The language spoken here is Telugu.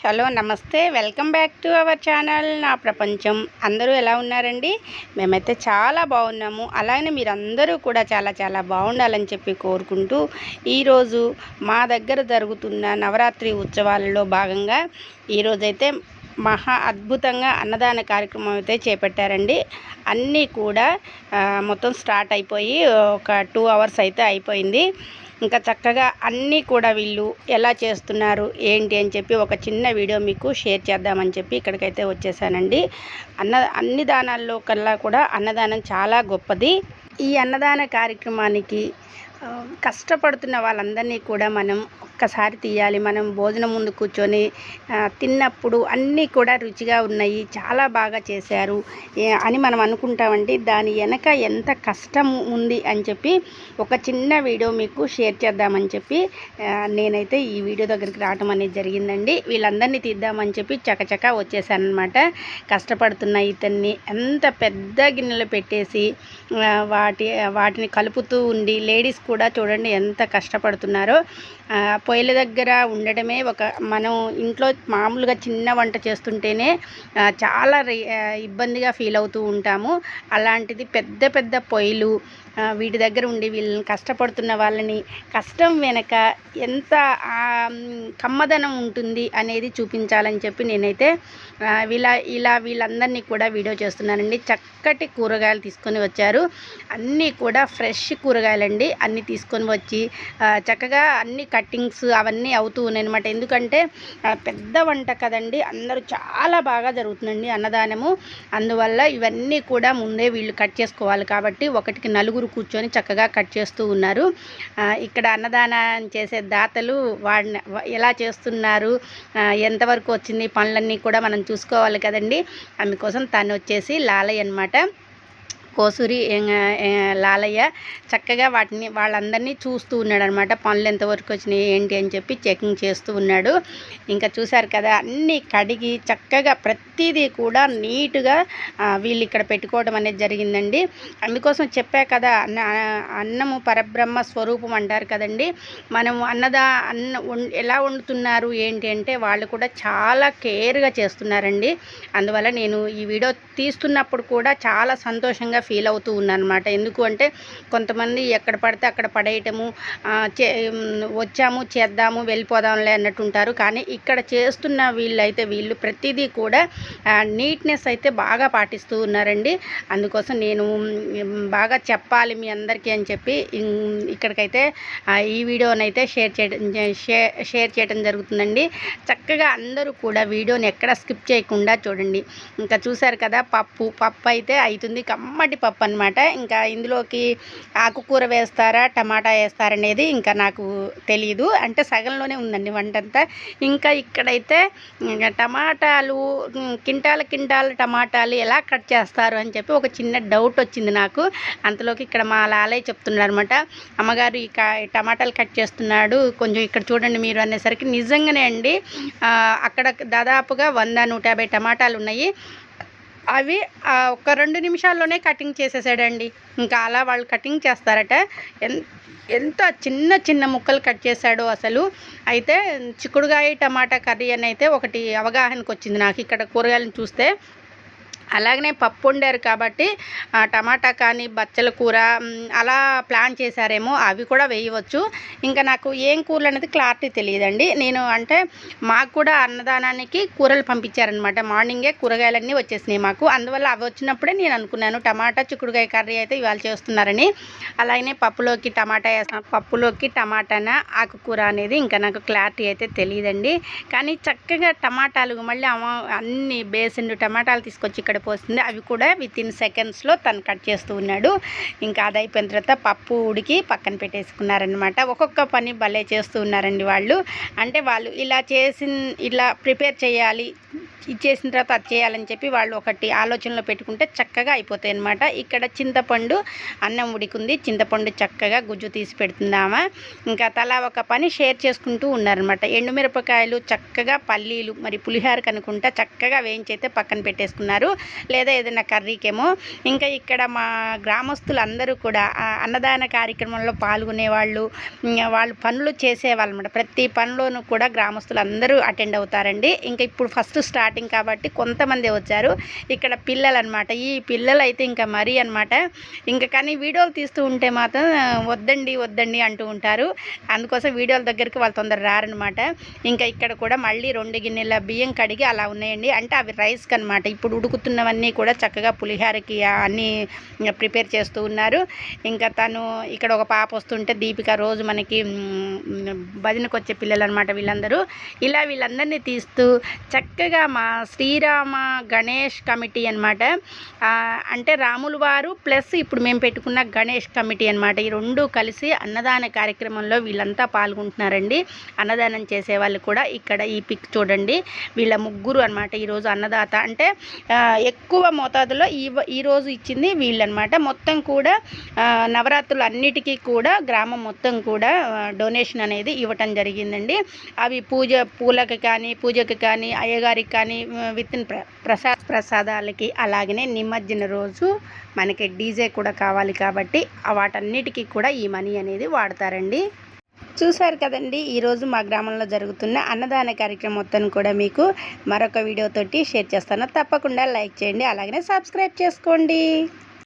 హలో నమస్తే, welcome back to our channel నా ప్రపంచం. అందరూ ఎలా ఉన్నారండి? మేమైతే చాలా బాగున్నాము. అలాగే మీరందరూ కూడా చాలా చాలా బాగుండాలని చెప్పి కోరుకుంటూ ఈరోజు మా దగ్గర జరుగుతున్న నవరాత్రి ఉత్సవాలలో భాగంగా ఈరోజైతే మహా అద్భుతంగా అన్నదాన కార్యక్రమం అయితే చేపట్టారండి. అన్నీ కూడా మొత్తం స్టార్ట్ అయిపోయి ఒక 2 అవర్స్ అయితే అయిపోయింది. ఇంకా చక్కగా అన్నీ కూడా వీళ్ళు ఎలా చేస్తున్నారు ఏంటి అని చెప్పి ఒక చిన్న వీడియో మీకు షేర్ చేద్దామని చెప్పి ఇక్కడికైతే వచ్చేసానండి. అన్ని దానాల్లో కల్లా కూడా అన్నదానం చాలా గొప్పది. ఈ అన్నదాన కార్యక్రమానికి కష్టపడుతున్న వాళ్ళందరినీ కూడా మనం ఒక్కసారి తీయాలి. మనం భోజనం ముందు కూర్చొని తిన్నప్పుడు అన్నీ కూడా రుచిగా ఉన్నాయి, చాలా బాగా చేశారు అని మనం అనుకుంటామండి. దాని వెనక ఎంత కష్టం ఉంది అని చెప్పి ఒక చిన్న వీడియో మీకు షేర్ చేద్దామని చెప్పి నేనైతే ఈ వీడియో దగ్గరికి రావటం అనేది జరిగిందండి. వీళ్ళందరినీ తీద్దామని చెప్పి చకచకా వచ్చేసాను అనమాట. కష్టపడుతున్న ఇతన్ని ఎంత పెద్ద గిన్నెలు పెట్టేసి వాటిని కలుపుతూ ఉండి లేడీస్ కూడా చూడండి ఎంత కష్టపడుతున్నారో. పొయ్యిల దగ్గర ఉండడమే మనం ఇంట్లో మామూలుగా చిన్న వంట చేస్తుంటేనే చాలా ఇబ్బందిగా ఫీల్ అవుతూ ఉంటాము. అలాంటిది పెద్ద పెద్ద పొయ్యిలు వీటి దగ్గర ఉండి వీళ్ళని కష్టపడుతున్న వాళ్ళని కష్టం వెనక ఎంత కమ్మదనం ఉంటుంది అనేది చూపించాలని చెప్పి నేనైతే వీళ్ళందరినీ కూడా వీడియో చేస్తున్నానండి. చక్కటి కూరగాయలు తీసుకొని వచ్చారు. అన్నీ కూడా ఫ్రెష్ కూరగాయలండి. అన్నీ తీసుకొని వచ్చి చక్కగా అన్ని కట్టింగ్స్ అవన్నీ అవుతూ ఉన్నాయి అనమాట. ఎందుకంటే పెద్ద వంట కదండి, అందరూ చాలా బాగా జరుగుతుందండి అన్నదానము. అందువల్ల ఇవన్నీ కూడా ముందే వీళ్ళు కట్ చేసుకోవాలి కాబట్టి ఒకటికి నలుగురు కూర్చొని చక్కగా కట్ చేస్తూ ఉన్నారు. ఇక్కడ అన్నదానం చేసే దాతలు వాడిని ఎలా చేస్తున్నారు, ఎంతవరకు వచ్చింది పనులన్నీ కూడా మనం చూసుకోవాలి కదండి. అందుకోసం తను వచ్చేసి లాలయ్య అనమాట, కోసూరి లాలయ్య. చక్కగా వాళ్ళందరినీ చూస్తూ ఉన్నాడు అనమాట. పనులు ఎంతవరకు వచ్చినాయి ఏంటి అని చెప్పి చెకింగ్ చేస్తూ ఉన్నాడు. ఇంకా చూశారు కదా, అన్నీ కడిగి చక్కగా ప్రతిదీ కూడా నీట్గా వీళ్ళు ఇక్కడ పెట్టుకోవడం అనేది జరిగిందండి. అందుకోసం చెప్పా కదా, అన్నము పరబ్రహ్మ స్వరూపం అంటారు కదండి. మనం ఎలా వండుతున్నారు ఏంటి అంటే వాళ్ళు కూడా చాలా కేర్గా చేస్తున్నారండి. అందువల్ల నేను ఈ వీడియో తీస్తున్నప్పుడు కూడా చాలా సంతోషంగా ఫీల్ అవుతూ ఉన్నాను అనమాట. ఎందుకు అంటే కొంతమంది ఎక్కడ పడితే అక్కడ పడేయటము, వచ్చాము చేద్దాము వెళ్ళిపోదాంలే అన్నట్టు ఉంటారు. కానీ ఇక్కడ చేస్తున్న వీళ్ళు ప్రతిదీ కూడా నీట్నెస్ అయితే బాగా పాటిస్తూ ఉన్నారండి. అందుకోసం నేను బాగా చెప్పాలి మీ అందరికీ అని చెప్పి ఇక్కడికైతే ఈ వీడియోనైతే షేర్ చేయడం జరుగుతుందండి. చక్కగా అందరూ కూడా వీడియోని ఎక్కడ స్కిప్ చేయకుండా చూడండి. ఇంకా చూశారు కదా, పప్పు అయితే అవుతుంది, కమ్మటి పప్పు అనమాట. ఇంకా ఇందులోకి ఆకుకూర వేస్తారా టమాటా వేస్తారనేది ఇంకా నాకు తెలియదు, అంటే సగంలోనే ఉందండి వంటంతా. ఇంకా ఇక్కడైతే టమాటాలు కింటాల టమాటాలు ఎలా కట్ చేస్తారు అని చెప్పి ఒక చిన్న డౌట్ వచ్చింది నాకు. అంతలోకి ఇక్కడ మా లాలయ్య చెప్తున్నాడు అనమాట, అమ్మగారు ఈ టమాటాలు కట్ చేస్తున్నాడు కొంచెం ఇక్కడ చూడండి మీరు అనేసరికి నిజంగానే అండి అక్కడ దాదాపుగా 100-150 టమాటాలు ఉన్నాయి. అవి ఒక 2 నిమిషాల్లోనే కటింగ్ చేసేసాడండి. ఇంకా అలా వాళ్ళు కటింగ్ చేస్తారట. ఎంత చిన్న ముక్కలు కట్ చేశాడో అసలు. అయితే చిక్కుడుగాయ టమాటా కర్రీ అని అయితే ఒకటి అవగాహనకు వచ్చింది నాకు ఇక్కడ కూరగాయలను చూస్తే. అలాగనే పప్పు వండారు కాబట్టి టమాటా కానీ బచ్చల కూర అలా ప్లాన్ చేశారేమో, అవి కూడా వేయవచ్చు. ఇంకా నాకు ఏం కూరలు అనేది క్లారిటీ తెలియదండి. నేను అంటే మాకు కూడా అన్నదానానికి కూరలు పంపించారనమాట. మార్నింగే కూరగాయలన్నీ వచ్చేసినాయి మాకు. అందువల్ల అవి వచ్చినప్పుడే నేను అనుకున్నాను టమాటా చిక్కుడుగాయ కర్రీ అయితే ఇవాళ చేస్తున్నారని. అలాగనే పప్పులోకి టమాటానా ఆకుకూర అనేది ఇంకా నాకు క్లారిటీ అయితే తెలియదండి. కానీ చక్కగా టమాటాలు మళ్ళీ అన్ని బేసిన్ టమాటాలు తీసుకొచ్చి ఇక్కడ పోస్తుంది. అవి కూడా వితిన్ సెకండ్స్లో తను కట్ చేస్తూ ఉన్నాడు. ఇంకా అది అయిపోయిన తర్వాత పప్పు ఉడికి పక్కన పెట్టేసుకున్నారనమాట. ఒక్కొక్క పని భలే చేస్తూ ఉన్నారండి వాళ్ళు. అంటే వాళ్ళు ఇలా ప్రిపేర్ చేయాలి, ఇచ్చేసిన తర్వాత అది చేయాలని చెప్పి వాళ్ళు ఒకటి ఆలోచనలో పెట్టుకుంటే చక్కగా అయిపోతాయి అన్నమాట. ఇక్కడ చింతపండు అన్నం ఉడికింది, చింతపండు చక్కగా గుజ్జు తీసి పెడుతుందామా. ఇంకా తలా ఒక పని షేర్ చేసుకుంటూ ఉన్నారనమాట. ఎండుమిరపకాయలు చక్కగా పల్లీలు మరి పులిహోరకు అనుకుంటా చక్కగా వేయించైతే పక్కన పెట్టేసుకున్నారు, లేదా ఏదైనా కర్రీకేమో. ఇంకా ఇక్కడ మా గ్రామస్తులు అందరూ కూడా అన్నదాన కార్యక్రమంలో పాల్గొనేవాళ్ళు, వాళ్ళు పనులు చేసేవాళ్ళు అనమాట. ప్రతి పనిలోనూ కూడా గ్రామస్తులు అందరూ అటెండ్ అవుతారండి. ఇంకా ఇప్పుడు ఫస్ట్ స్టార్టింగ్ కాబట్టి కొంతమంది వచ్చారు. ఇక్కడ పిల్లలు అనమాట. ఈ పిల్లలు అయితే ఇంకా మరీ అనమాట. ఇంకా కానీ వీడియోలు తీస్తూ ఉంటే మాత్రం వద్దండి వద్దండి అంటూ ఉంటారు. అందుకోసం వీడియోల దగ్గరికి వాళ్ళు తొందర రారనమాట. ఇంకా ఇక్కడ కూడా మళ్ళీ 2 గిన్నెల బియ్యం కడిగి అలా ఉన్నాయండి. అంటే అవి రైస్కి అనమాట. ఇప్పుడు ఉడుకుతున్నవన్నీ కూడా చక్కగా పులిహోరకి అన్నీ ప్రిపేర్ చేస్తూ ఉన్నారు. ఇంకా తను ఇక్కడ ఒక పాప వస్తుంటే దీపిక, రోజు మనకి భజనకు వచ్చే పిల్లలు అనమాట వీళ్ళందరూ. ఇలా వీళ్ళందరినీ తీస్తూ చక్కగా మా శ్రీరామ గణేష్ కమిటీ అనమాట. అంటే రాముల వారు ప్లస్ ఇప్పుడు మేము పెట్టుకున్న గణేష్ కమిటీ అనమాట. ఈ 2 కలిసి అన్నదాన కార్యక్రమంలో వీళ్ళంతా పాల్గొంటున్నారండి. అన్నదానం చేసేవాళ్ళు కూడా ఇక్కడ ఈ పిక్ చూడండి. వీళ్ళ ముగ్గురు అనమాట ఈరోజు అన్నదాత. అంటే ఎక్కువ మోతాదులో ఈరోజు ఇచ్చింది వీళ్ళనమాట. మొత్తం కూడా నవరాత్రులు అన్నిటికీ కూడా గ్రామం మొత్తం కూడా డొనేషన్ అనేది ఇవ్వటం జరిగిందండి. అవి పూలకి కానీ, పూజకి కానీ, అయ్యగారికి కానీ, విత్ ఇన్ ప్రసాదాలకి, అలాగనే నిమజ్జన రోజు మనకి డీజే కూడా కావాలి కాబట్టి వాటన్నిటికీ కూడా ఈ మనీ అనేది వాడతారండి. చూశారు కదండి ఈరోజు మా గ్రామంలో జరుగుతున్న అన్నదాన కార్యక్రమం మొత్తం కూడా మీకు మరొక వీడియోతోటి షేర్ చేస్తాను. తప్పకుండా లైక్ చేయండి, అలాగనే సబ్స్క్రైబ్ చేసుకోండి.